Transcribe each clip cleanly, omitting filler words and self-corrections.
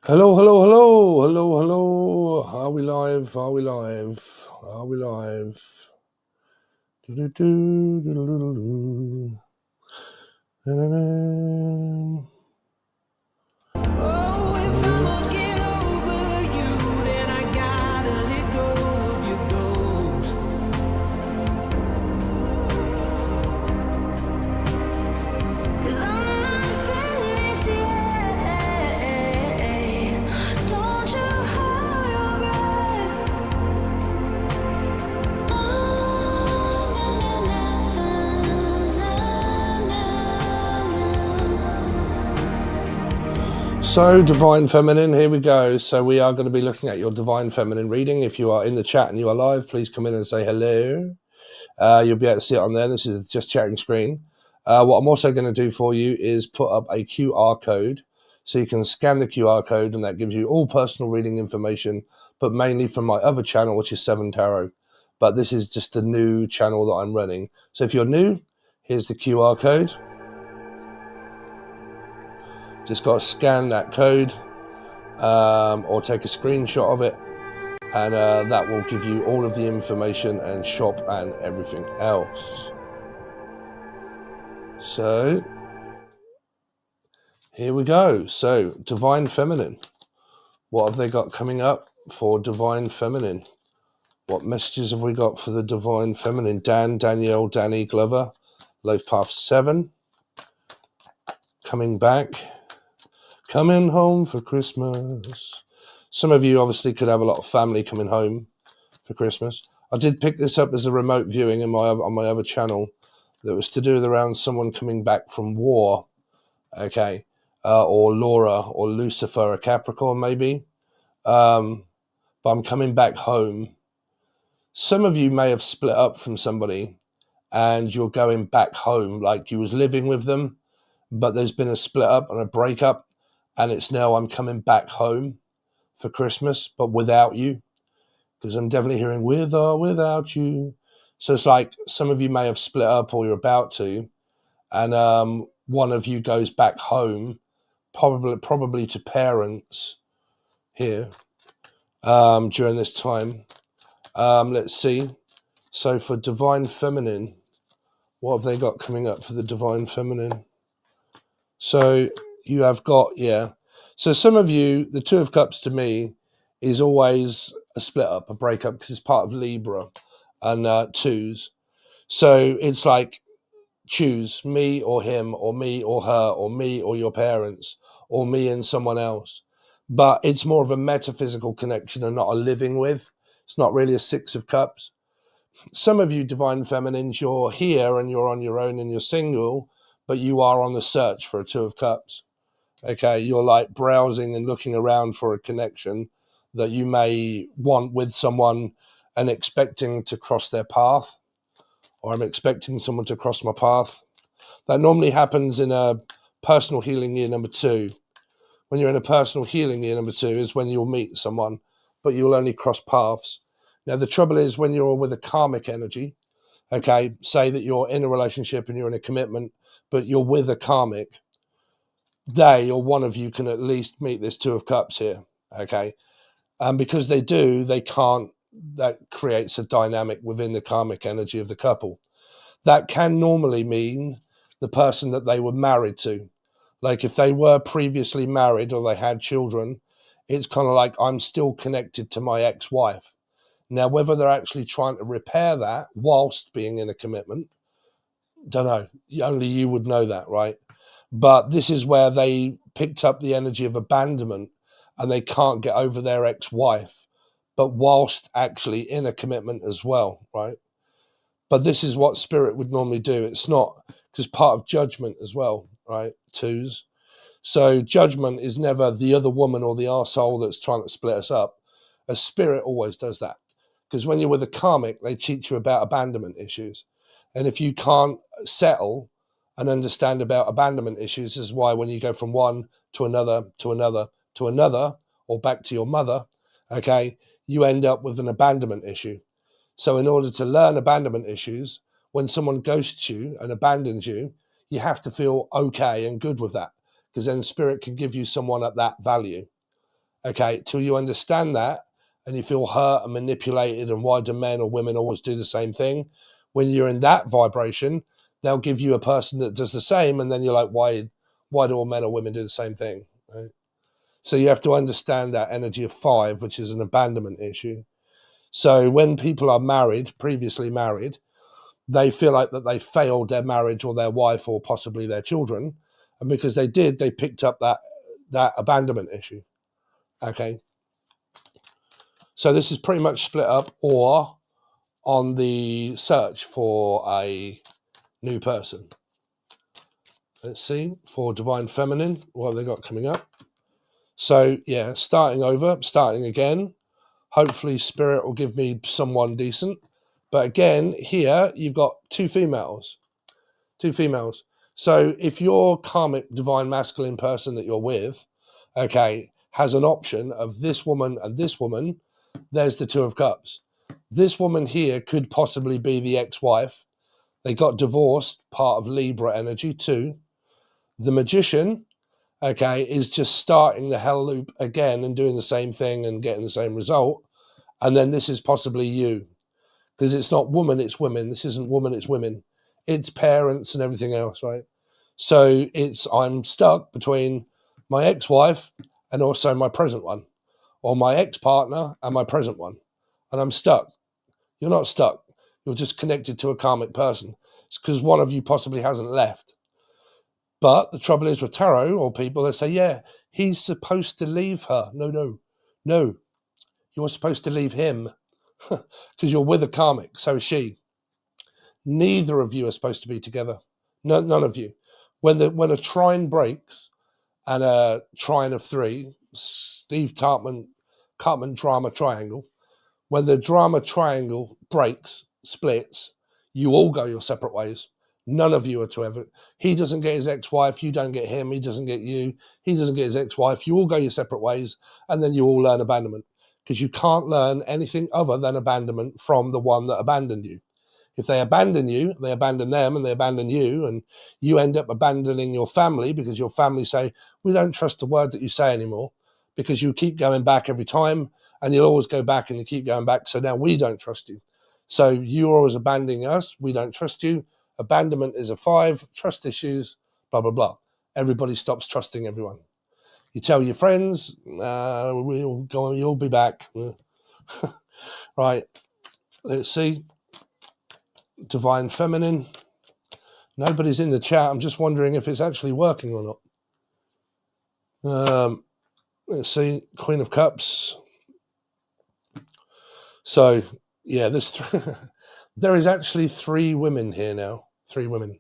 Hello, hello, hello, hello, hello. Are we live? Are we live? Are we live? Do-do-do, do-do-do-do. Da-da-da. Oh, if I'ma get over you, then I gotta let go of your ghost. 'Cause I'm not finished yet. Don't you hold your breath. So, Divine Feminine, here we go. So, we are going to be looking at your Divine Feminine reading. If you are in the chat and you are live, please come in and say hello. You'll be able to see it on there. This is just chatting screen. What I'm also going to do for you is put up a QR code so you can scan the QR code, and that gives you all personal reading information, but mainly from my other channel, which is Seven Tarot. But this is just a new channel that I'm running. So if you're new, here's the QR code. Just got to scan that code or take a screenshot of it, and that will give you all of the information and shop and everything else. So here we go. So Divine Feminine, what have they got coming up for Divine Feminine? What messages have we got for the Divine Feminine? Dan, Danielle, Danny, Glover, Life Path 7, coming back, coming home for Christmas. Some of you obviously could have a lot of family coming home for Christmas. I did pick this up as a remote viewing on my other channel that was to do with around someone coming back from war, okay, or Laura or Lucifer, a Capricorn maybe, but I'm coming back home. Some of you may have split up from somebody and you're going back home, like you was living with them, but there's been a split up and a breakup, and it's now I'm coming back home for Christmas, but without you, because I'm definitely hearing with or without you. So it's like some of you may have split up or you're about to, and one of you goes back home, probably to parents here during this time. Let's see. So for Divine Feminine, what have they got coming up for the Divine Feminine? So you have got, yeah. So some of you, the Two of Cups to me is always a split up, a breakup, because it's part of Libra and twos. So it's like choose me or him or me or her or me or your parents or me and someone else. But it's more of a metaphysical connection and not a living with. It's not really a Six of Cups. Some of you Divine Feminines, you're here and you're on your own and you're single, but you are on the search for a Two of Cups. Okay, you're like browsing and looking around for a connection that you may want with someone and expecting to cross their path, or I'm expecting someone to cross my path. That normally happens in a personal healing year number 2. When you're in a personal healing year number 2 is when you'll meet someone, but you'll only cross paths. Now, the trouble is when you're with a karmic energy, okay, say that you're in a relationship and you're in a commitment, but you're with a karmic, they or one of you can at least meet this Two of Cups here, okay? And because they do, they can't, that creates a dynamic within the karmic energy of the couple. That can normally mean the person that they were married to. Like if they were previously married or they had children, it's kind of like I'm still connected to my ex-wife. Now, whether they're actually trying to repair that whilst being in a commitment, don't know. Only you would know that, right? But this is where they picked up the energy of abandonment and they can't get over their ex-wife, but whilst actually in a commitment as well, right? But this is what spirit would normally do. It's not, because part of judgment as well, right? Twos. So judgment is never the other woman or the arsehole that's trying to split us up. A spirit always does that. Because when you're with a karmic, they teach you about abandonment issues. And if you can't settle and understand about abandonment issues, this is why when you go from one to another, to another, to another, or back to your mother, okay, you end up with an abandonment issue. So in order to learn abandonment issues, when someone ghosts you and abandons you, you have to feel okay and good with that, because then spirit can give you someone at that value. Okay, till you understand that and you feel hurt and manipulated, and why do men or women always do the same thing? When you're in that vibration, they'll give you a person that does the same, and then you're like, why do all men or women do the same thing? Right? So you have to understand that energy of 5, which is an abandonment issue. So when people are married, previously married, they feel like that they failed their marriage or their wife or possibly their children. And because they did, they picked up that abandonment issue. Okay. So this is pretty much split up, or on the search for a new person. Let's see, for Divine Feminine, what have they got coming up? So yeah, starting over, starting again. Hopefully Spirit will give me someone decent. But again, here you've got two females. So if your karmic divine masculine person that you're with, okay, has an option of this woman and this woman, there's the 2 of Cups. This woman here could possibly be the ex-wife. They got divorced, part of Libra energy too. The Magician, okay, is just starting the hell loop again and doing the same thing and getting the same result. And then this is possibly you. Because it's not woman, it's women. This isn't woman, it's women. It's parents and everything else, right? So I'm stuck between my ex-wife and also my present one, or my ex-partner and my present one. And I'm stuck. You're not stuck. You're just connected to a karmic person. It's because one of you possibly hasn't left. But the trouble is with tarot or people, they say, yeah, he's supposed to leave her. No. You're supposed to leave him because you're with a karmic. So is she. Neither of you are supposed to be together. None of you. When a trine breaks, and a trine of 3, Steve Cartman drama triangle, when the drama triangle breaks, splits, you all go your separate ways. None of you are to ever. He doesn't get his ex-wife, you don't get him, he doesn't get you, he doesn't get his ex-wife, you all go your separate ways, and then you all learn abandonment. Because you can't learn anything other than abandonment from the one that abandoned you. If they abandon you, they abandon them and they abandon you, and you end up abandoning your family because your family say, we don't trust the word that you say anymore, because you keep going back every time and you'll always go back and you keep going back. So now we don't trust you. So you're always abandoning us. We don't trust you. Abandonment is a 5, trust issues, blah, blah, blah. Everybody stops trusting everyone. You tell your friends, you'll be back. Right. Let's see. Divine Feminine. Nobody's in the chat. I'm just wondering if it's actually working or not. Let's see. Queen of Cups. So, yeah, there is actually 3 women here now. 3 women.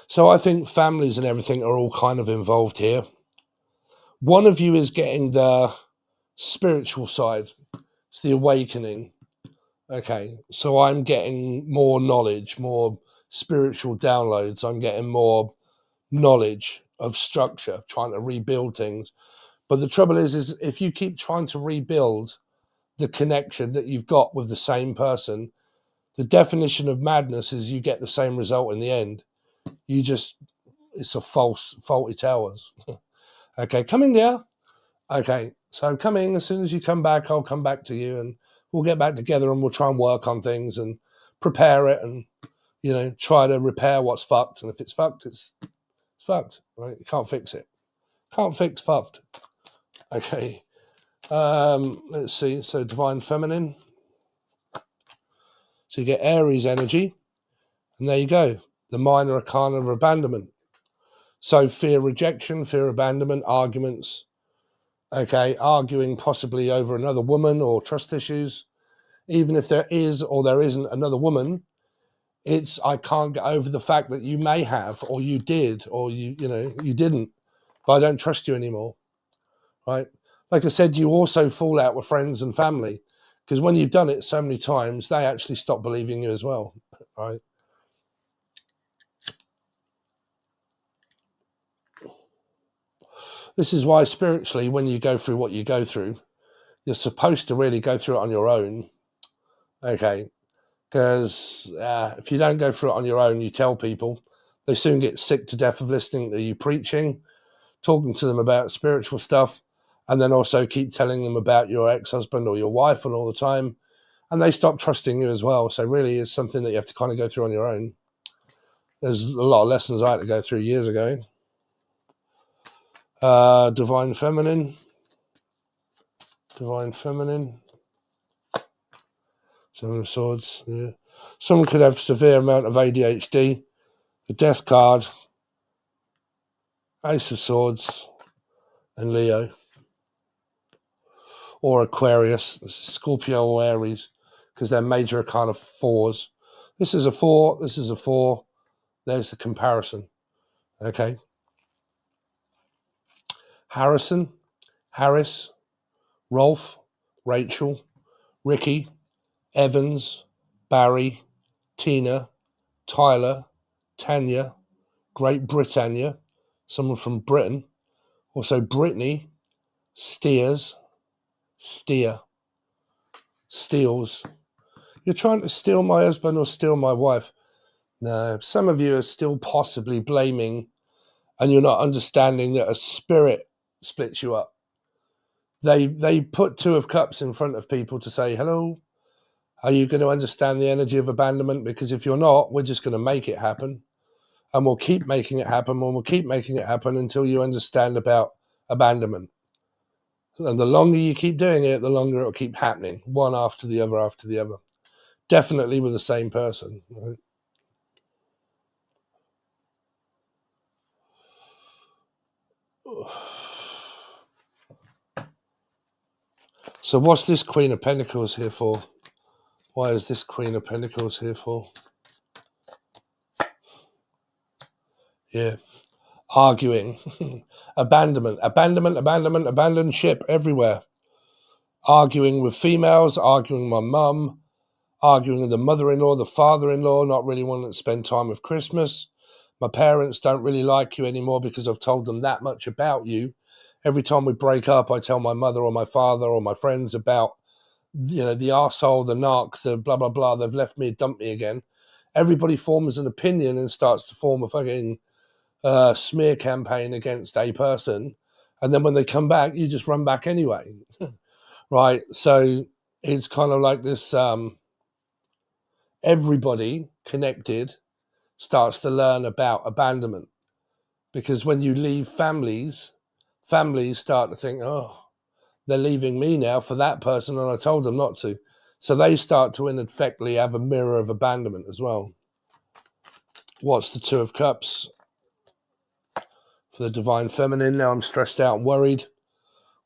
So I think families and everything are all kind of involved here. One of you is getting the spiritual side. It's the awakening. Okay, so I'm getting more knowledge, more spiritual downloads. I'm getting more knowledge of structure, trying to rebuild things. But the trouble is if you keep trying to rebuild the connection that you've got with the same person, the definition of madness is you get the same result in the end. It's a faulty towers. Okay, coming there. Okay, so coming, as soon as you come back, I'll come back to you and we'll get back together and we'll try and work on things and prepare it and, try to repair what's fucked. And if it's fucked, it's fucked, right? You can't fix it. Can't fix fucked. Okay. Let's see. So Divine Feminine. So you get Aries energy. And there you go. The minor arcana of abandonment. So fear rejection, fear abandonment, arguments. Okay, arguing possibly over another woman or trust issues. Even if there is or there isn't another woman, I can't get over the fact that you may have, or you did, or you didn't, but I don't trust you anymore, right? Like I said, you also fall out with friends and family, because when you've done it so many times, they actually stop believing you as well, right? This is why spiritually, when you go through what you go through, you're supposed to really go through it on your own, okay? Because if you don't go through it on your own, you tell people, they soon get sick to death of listening to you preaching, talking to them about spiritual stuff, and then also keep telling them about your ex-husband or your wife and all the time, and they stop trusting you as well. So really it's something that you have to kind of go through on your own. There's a lot of lessons I had to go through years ago. Divine Feminine. Seven of Swords. Yeah. Someone could have severe amount of ADHD. The Death card. Ace of Swords. And Leo. Or Aquarius. Scorpio or Aries. Because they're major arcana 4s. This is a 4. This is a 4. There's the comparison. Okay. Harris, Rolf, Rachel, Ricky, Evans, Barry, Tina, Tyler, Tanya, Great Britannia, someone from Britain, also Brittany, Steers, Steals. You're trying to steal my husband or steal my wife. No, some of you are still possibly blaming, and you're not understanding that a spirit splits you up. They put 2 of Cups in front of people to say, hello, are you going to understand the energy of abandonment? Because if you're not, we're just going to make it happen. And we'll keep making it happen, and we'll keep making it happen until you understand about abandonment. And the longer you keep doing it, the longer it'll keep happening, one after the other after the other. Definitely with the same person. Right? So what's this Queen of Pentacles here for? Why is this Queen of Pentacles here for? Yeah. Arguing. Abandonment, abandoned ship everywhere. Arguing with females, arguing with my mum, arguing with the mother-in-law, the father-in-law, not really wanting to spend time with Christmas. My parents don't really like you anymore because I've told them that much about you. Every time we break up, I tell my mother or my father or my friends about, you know, the arsehole, the narc, the blah, blah, blah. They've left me, dumped me again. Everybody forms an opinion and starts to form a fucking smear campaign against a person. And then when they come back, you just run back anyway. Right? So it's kind of like this, everybody connected starts to learn about abandonment. Because when you leave families start to think, oh, they're leaving me now for that person, and I told them not to. So they start to ineffectively have a mirror of abandonment as well. What's the 2 of Cups for the Divine Feminine? Now I'm stressed out and worried.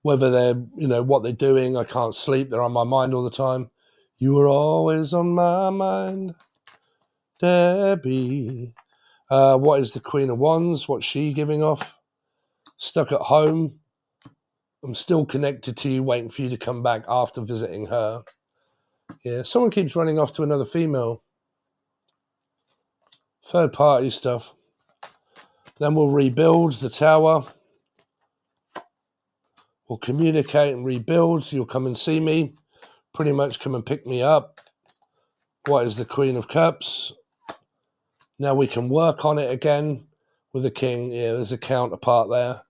Whether they're, you know, what they're doing, I can't sleep. They're on my mind all the time. You were always on my mind, Debbie. What is the Queen of Wands? What's she giving off? Stuck at home. I'm still connected to you, waiting for you to come back after visiting her. Yeah, someone keeps running off to another female. Third party stuff. Then we'll rebuild the tower. We'll communicate and rebuild. So you'll come and see me. Pretty much come and pick me up. What is the Queen of Cups? Now we can work on it again with the King. Yeah, there's a counterpart there.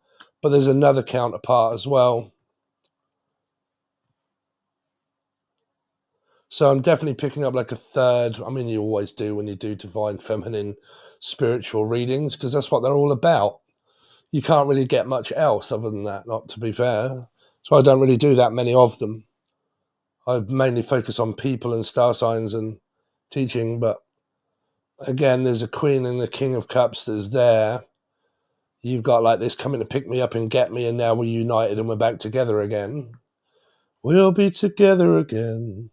But there's another counterpart as well. So I'm definitely picking up like a third. I mean, you always do when you do Divine Feminine spiritual readings, because that's what they're all about. You can't really get much else other than that, not to be fair. So I don't really do that many of them. I mainly focus on people and star signs and teaching. But again, there's a Queen and the King of Cups that's there. You've got like this coming to pick me up and get me, and now we're united and we're back together again. We'll be together again.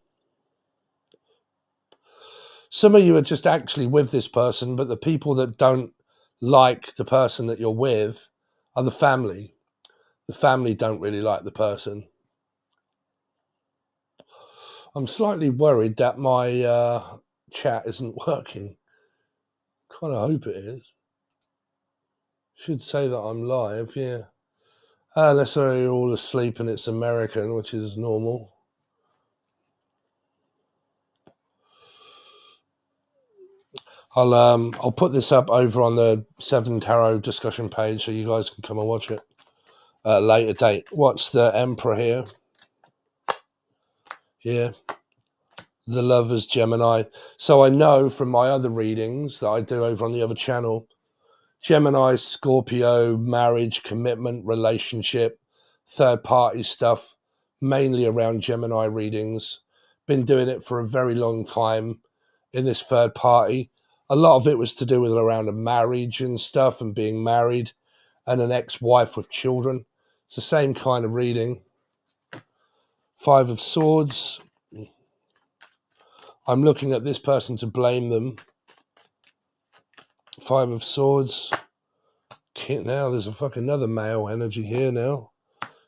Some of you are just actually with this person, but the people that don't like the person that you're with are the family. The family don't really like the person. I'm slightly worried that my chat isn't working. Kind of hope it is. Should say that I'm live, yeah. Unless they're all asleep and it's American, which is normal. I'll put this up over on the 7 Tarot discussion page so you guys can come and watch it at a later date. What's the Emperor here? Yeah, the Lover's Gemini. So I know from my other readings that I do over on the other channel, Gemini, Scorpio, marriage, commitment, relationship, third party stuff, mainly around Gemini readings. Been doing it for a very long time in this third party. A lot of it was to do with around a marriage and stuff and being married and an ex-wife with children. It's the same kind of reading. 5 of Swords. I'm looking at this person to blame them. 5 of Swords. Now there's a fucking another male energy here now.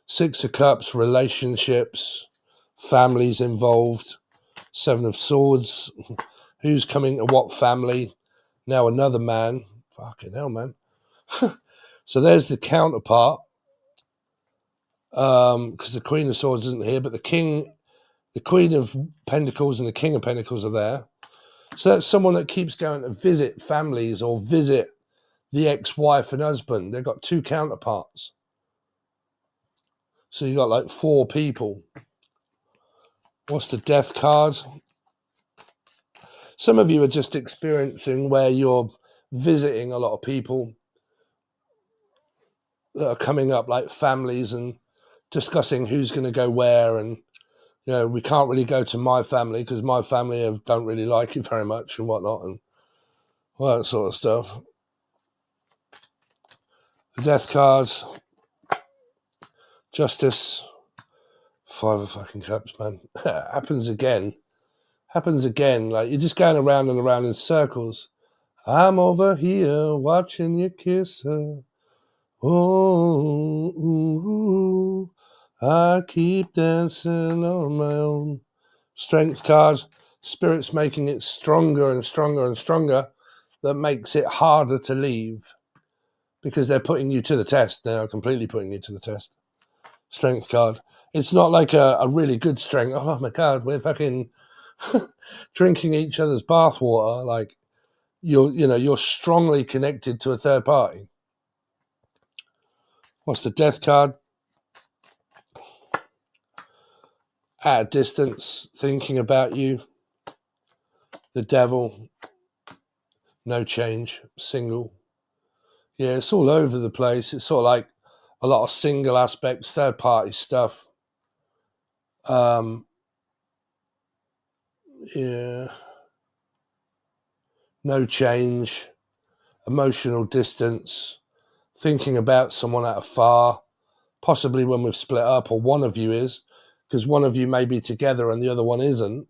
6 of Cups, relationships, families involved. 7 of Swords. Who's coming to what family? Now another man. Fucking hell, man. So there's the counterpart. Because the Queen of Swords isn't here, but the Queen of Pentacles and the King of Pentacles are there. So that's someone that keeps going to visit families or visit the ex-wife and husband. They've got 2 counterparts. So you got like 4 people. What's the Death card? Some of you are just experiencing where you're visiting a lot of people that are coming up, like families, and discussing who's going to go where. And, you know, we can't really go to my family because my family don't really like you very much and whatnot and all that sort of stuff. The Death cards. Justice. 5 of fucking Cups, man. Happens again. Happens again. Like, you're just going around and around in circles. I'm over here watching you kiss her. Oh, ooh, I keep dancing on my own. Strength card. Spirit's making it stronger and stronger and stronger. That makes it harder to leave. Because they're putting you to the test now. Completely putting you to the test. Strength card. It's not like a really good strength. Oh my God, we're fucking drinking each other's bathwater. Like, you're strongly connected to a third party. What's the Death card? At a distance, thinking about you. The Devil. No change. Single. Yeah, it's all over the place. It's sort of like a lot of single aspects, third party stuff. Yeah. No change. Emotional distance. Thinking about someone at afar. Possibly when we've split up, or one of you is, because one of you may be together and the other one isn't,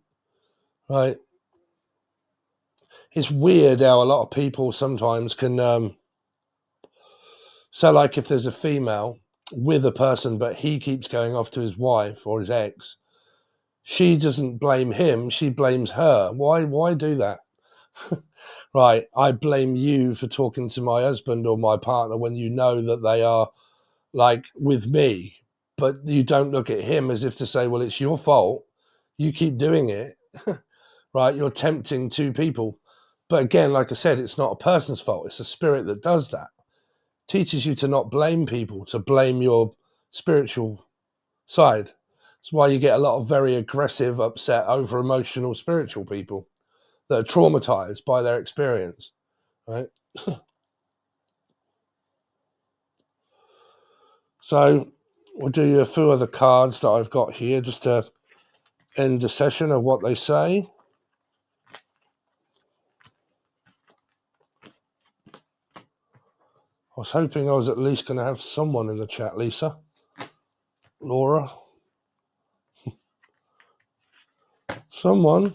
right? It's weird how a lot of people sometimes can, so like if there's a female with a person, but he keeps going off to his wife or his ex, she doesn't blame him, she blames her. Why do that? Right, I blame you for talking to my husband or my partner when you know that they are like with me, but you don't look at him as if to say, well, it's your fault. You keep doing it, right? You're tempting 2 people. But again, like I said, it's not a person's fault. It's a spirit that does that. Teaches you to not blame people, to blame your spiritual side. That's why you get a lot of very aggressive, upset, over emotional spiritual people that are traumatized by their experience, right? So we'll do a few other cards that I've got here just to end the session of what they say. I was hoping I was at least going to have someone in the chat, Lisa. Laura. Someone.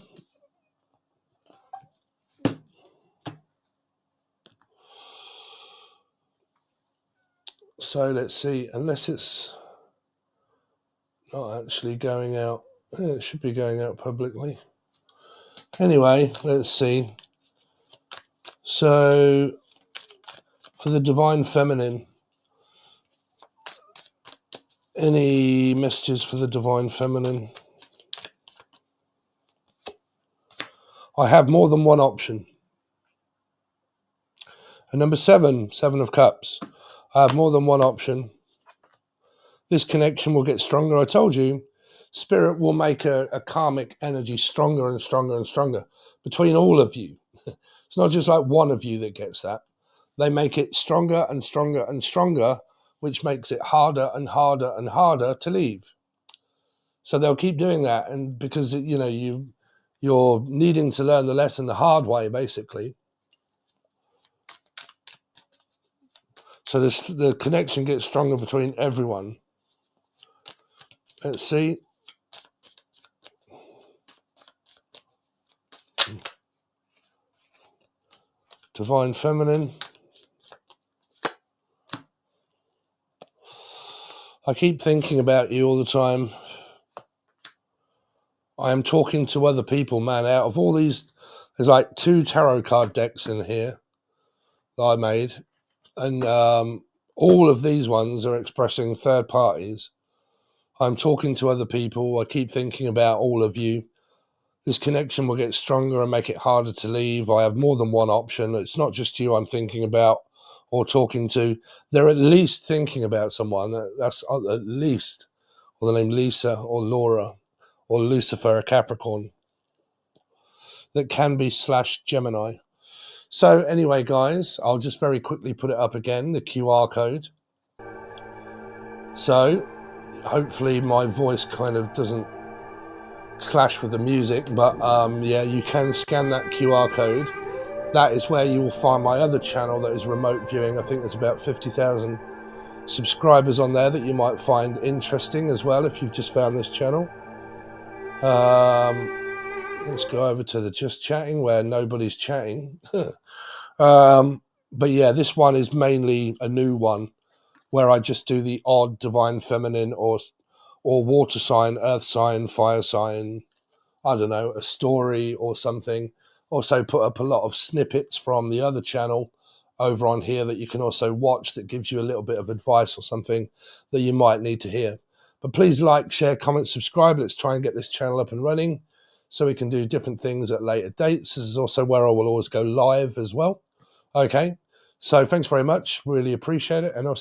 So let's see, unless it's not actually going out. It should be going out publicly. Anyway, let's see. So for the Divine Feminine, any messages for the Divine Feminine? I have more than one option. And number 7, 7 of Cups. I have more than one option. This connection will get stronger. I told you, Spirit will make a karmic energy stronger and stronger and stronger between all of you. It's not just like one of you that gets that. They make it stronger and stronger and stronger, which makes it harder and harder and harder to leave. So they'll keep doing that, and because you're needing to learn the lesson the hard way, basically. So the connection gets stronger between everyone. Let's see. Divine Feminine. I keep thinking about you all the time. I am talking to other people, man. Out of all these, there's like 2 tarot card decks in here that I made. And all of these ones are expressing third parties. I'm talking to other people. I keep thinking about all of you. This connection will get stronger and make it harder to leave. I have more than one option. It's not just you I'm thinking about or talking to. They're at least thinking about someone. That's at least, or the name Lisa or Laura or Lucifer, a Capricorn. That can be /Gemini. So anyway, guys, I'll just very quickly put it up again, the QR code. So hopefully my voice kind of doesn't clash with the music, but yeah, you can scan that QR code. That is where you will find my other channel that is remote viewing. I think there's about 50,000 subscribers on there that you might find interesting as well if you've just found this channel. Let's go over to the just chatting where nobody's chatting. But yeah, this one is mainly a new one where I just do the odd divine feminine or water sign, earth sign, fire sign, I don't know, a story or something. Also put up a lot of snippets from the other channel over on here that you can also watch that gives you a little bit of advice or something that you might need to hear. But please like, share, comment, subscribe. Let's try and get this channel up and running so we can do different things at later dates. This is also where I will always go live as well. Okay, so thanks very much. Really appreciate it. And I'll